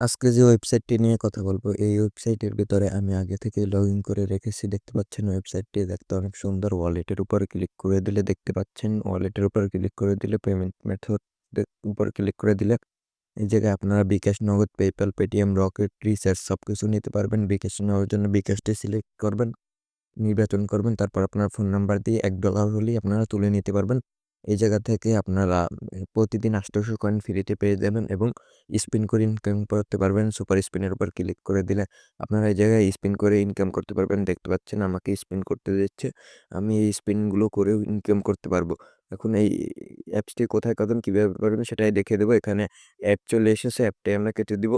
আজকে যে ওয়েবসাইটটি নিয়ে কথা বলবো, এই ওয়েবসাইটের ভিতরে আমি আগে থেকেই লগইন করে রেখেছি। দেখতে পাচ্ছেন ওয়েবসাইটটি দেখতে অনেক সুন্দর। ওয়ালেটের উপরে ক্লিক করে দিলে দেখতে পাচ্ছেন, ওয়ালেটের উপরে ক্লিক করে দিলে পেমেন্ট মেথড উপর ক্লিক করে দিলে এই জায়গায় আপনারা বিকাশ, নগদ, পেপ্যাল, পেটিএম, রকেট, রিচার্জ সবকিছু নিতে পারবেন। বিকাশ নেওয়ার জন্য বিকাশটি সিলেক্ট করবেন, নির্বাচন করবেন। তারপর আপনার ফোন নাম্বার দিয়ে $1 হলেই আপনারা তুলে নিতে পারবেন। এই জায়গা থেকে আপনারা প্রতিদিন ৮০০ কয়েন ফ্রিতে পেয়ে যাবেন এবং স্পিন করে ইনকাম করতে পারবেন। সুপার স্পিনের উপর ক্লিক করে দিলে আপনারা এই জায়গায় স্পিন করে ইনকাম করতে পারবেন। দেখতে পাচ্ছেন আমাকে স্পিন করতে দিচ্ছে। আমি এই স্পিনগুলো করেও ইনকাম করতে পারবো। এখন এই অ্যাপসটি কোথায় কখন কীভাবে পারবেন সেটাই দেখিয়ে দেবো। এখানে অ্যাড চলে এসেছে, অ্যাপটাই আমরা কেটে দিব।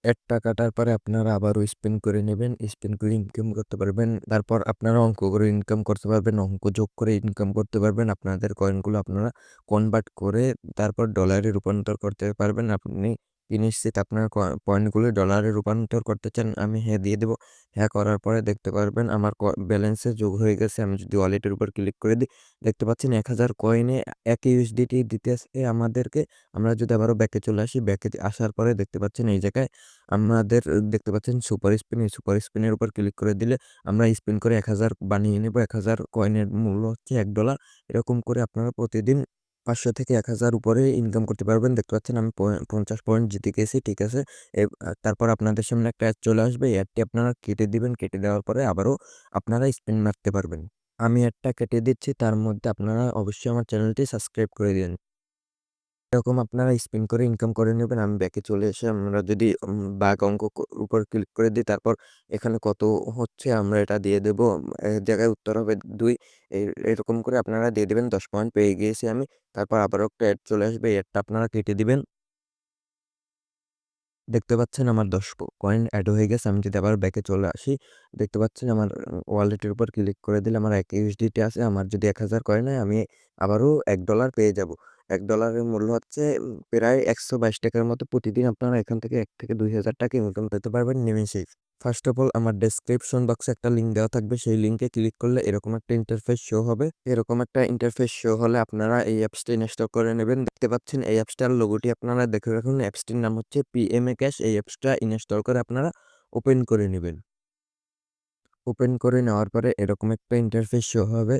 অ্যাডটা কাটার পরে আপনারা আবারও স্পিন করে নেবেন। স্পিন করে ইনকাম করতে পারবেন। তারপর আপনারা অঙ্ক করে ইনকাম করতে পারবেন। অঙ্ক যোগ করে ইনকাম করতে পারবেন। আপনাদের কয়েনগুলো আপনারা কনভার্ট করে তারপর ডলারে রূপান্তর করতে পারবেন। আপনি কি নিশ্চিত আপনার পয়েন্টগুলো ডলারে রূপান্তর করতে চান? আমি হ্যাঁ দিয়ে দেবো। হ্যাঁ করার পরে দেখতে পারবেন আমার ব্যালেন্সে যোগ হয়ে গেছে। আমি যদি ওয়ালেটের উপর ক্লিক করে দিই, দেখতে পাচ্ছেন ১,০০০ কয়েনে ১ ইউএসডিটি দিতেছে আমাদেরকে। আমরা যদি আবারও ব্যাকে চলে আসি, ব্যাকে আসার পরে দেখতে পাচ্ছেন এই জায়গায় আমাদের দেখতে পাচ্ছেন সুপার স্পিন। এই সুপার স্পিনের উপর ক্লিক করে দিলে আমরা স্পিন করে ১,০০০ বানিয়ে নেব। ১,০০০ কয়েনের মূল্য হচ্ছে $১। এরকম করে আপনারা প্রতিদিন ৫০০ থেকে ১,০০০ উপরে ইনকাম করতে পারবেন। দেখতে পাচ্ছেন আমি ৫০ পয়েন্ট জিতে গেছি। ঠিক আছে। তারপর আপনাদের সামনে একটা অ্যাড চলে আসবে। এই অ্যাডটি আপনারা কেটে দিবেন। কেটে দেওয়ার পরে আবারও আপনারা স্পিন মারতে পারবেন। আমি অ্যাডটা কেটে দিচ্ছি। তার মধ্যে আপনারা অবশ্যই আমার চ্যানেলটি সাবস্ক্রাইব করে দিন। এরকম আপনারা স্পিন করে ইনকাম করে নেবেন। আমি ব্যাকে চলে এসে আমরা যদি বাঘ অঙ্ক উপর ক্লিক করে দিই, তারপর এখানে কত হচ্ছে আমরা এটা দিয়ে দেব। জায়গায় উত্তর হবে ২। এরকম করে আপনারা দিয়ে দেবেন। ১০ পয়েন্ট পেয়ে গিয়েছি আমি। তারপর আবারও একটা অ্যাড চলে আসবে। এই অ্যাডটা আপনারা কেটে দিবেন। দেখতে পাচ্ছেন আমার ১০ কয়েন এড হয়ে গেছে। আমি যদি আবার ব্যাকে চলে আসি, দেখতে পাচ্ছেন আমার ওয়ালেটের উপর ক্লিক করে দিলে আমার ১ ইউএসডিটি আছে। আমার যদি ১,০০০ কয়েন হয় আমি আবারও $১ পেয়ে যাব। $১ মূল্য হচ্ছে প্রায় ৳১২২ মতো। প্রতিদিন আপনারা এখান থেকে ৳১ থেকে ৳২,০০০ ইনকাম করতে পারবেন নিমেষেই। ফার্স্ট অফ অল আমার ডেসক্রিপশন বক্সে একটা লিঙ্ক দেওয়া থাকবে। সেই লিঙ্কে ক্লিক করলে এরকম একটা ইন্টারফেস শো হবে। এরকম একটা ইন্টারফেস শো হলে আপনারা এই অ্যাপসটা ইনস্টল করে নেবেন। দেখতে পাচ্ছেন এই অ্যাপসটার লোগোটি আপনারা দেখে রাখুন। অ্যাপসটির নাম হচ্ছে পিএমএ ক্যাশ। এই অ্যাপসটা ইনস্টল করে আপনারা ওপেন করে নিবেন। ওপেন করে নেওয়ার পরে এরকম একটা ইন্টারফেস শো হবে।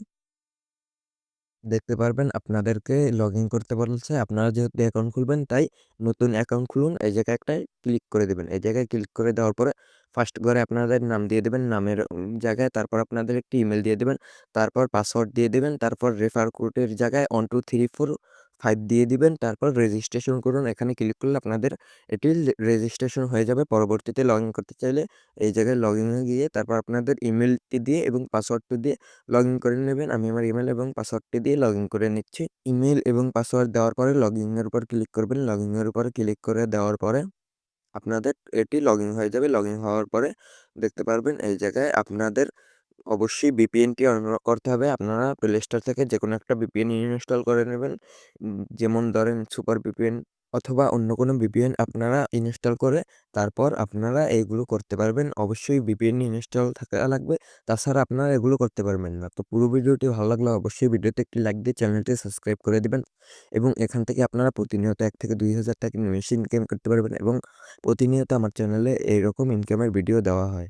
দেখতে পারবেন আপনাদেরকে লগইন করতে বলছে। আপনারা যেহেতু অ্যাকাউন্ট খুলবেন তাই নতুন অ্যাকাউন্ট খুলুন। এই জায়গায় একটায় ক্লিক করে দিবেন। এই জায়গায় ক্লিক করে দেওয়ার পরে ফার্স্ট ঘরে আপনাদের নাম দিয়ে দিবেন। নামের জায়গায় তারপর আপনাদের একটি ইমেল দিয়ে দিবেন। তারপর পাসওয়ার্ড দিয়ে দিবেন। তারপর রেফার কোডের জায়গায় 1 2 3 4 5 দিয়ে দিবেন। তারপর রেজিস্ট্রেশন করুন। এখানে ক্লিক করলে আপনাদের এটি রেজিস্ট্রেশন হয়ে যাবে। পরবর্তীতে লগইন করতে চাইলে এই জায়গায় লগইনে গিয়ে তারপর আপনাদের ইমেলটি দিয়ে এবং পাসওয়ার্ডটি দিয়ে লগইন করে নেবেন। আমি আমার ইমেল এবং পাসওয়ার্ডটি দিয়ে লগইন করে নিচ্ছি। ইমেল এবং পাসওয়ার্ড দেওয়ার পরে লগইনের উপর ক্লিক করবেন। লগইনের উপরে ক্লিক করে দেওয়ার পরে আপনাদের এটি লগইন হয়ে যাবে। লগইন হওয়ার পরে দেখতে পারবেন এই জায়গায় আপনাদের অবশ্যই ভিপিএনটি অন করতে হবে। আপনারা প্লে স্টোর থেকে যেকোনো একটা ভিপিএন ইনস্টল করে নেবেন। যেমন ধরেন সুপার ভিপিএন অথবা অন্য কোনো ভিপিএন আপনারা ইনস্টল করে তারপর আপনারা এইগুলো করতে পারবেন। অবশ্যই ভিপিএন ইনস্টল থাকা লাগবে। তাছাড়া আপনারা এগুলো করতে পারবেন না। তো পুরো ভিডিওটি ভালো লাগলে অবশ্যই ভিডিওতে একটি লাইক দিয়ে চ্যানেলটি সাবস্ক্রাইব করে দিবেন এবং এখান থেকে আপনারা প্রতিনিয়ত ১ থেকে ২,০০০ টাকা নিমেষে ইনকাম করতে পারবেন এবং প্রতিনিয়ত আমার চ্যানেলে এইরকম ইনকামের ভিডিও দেওয়া হয়।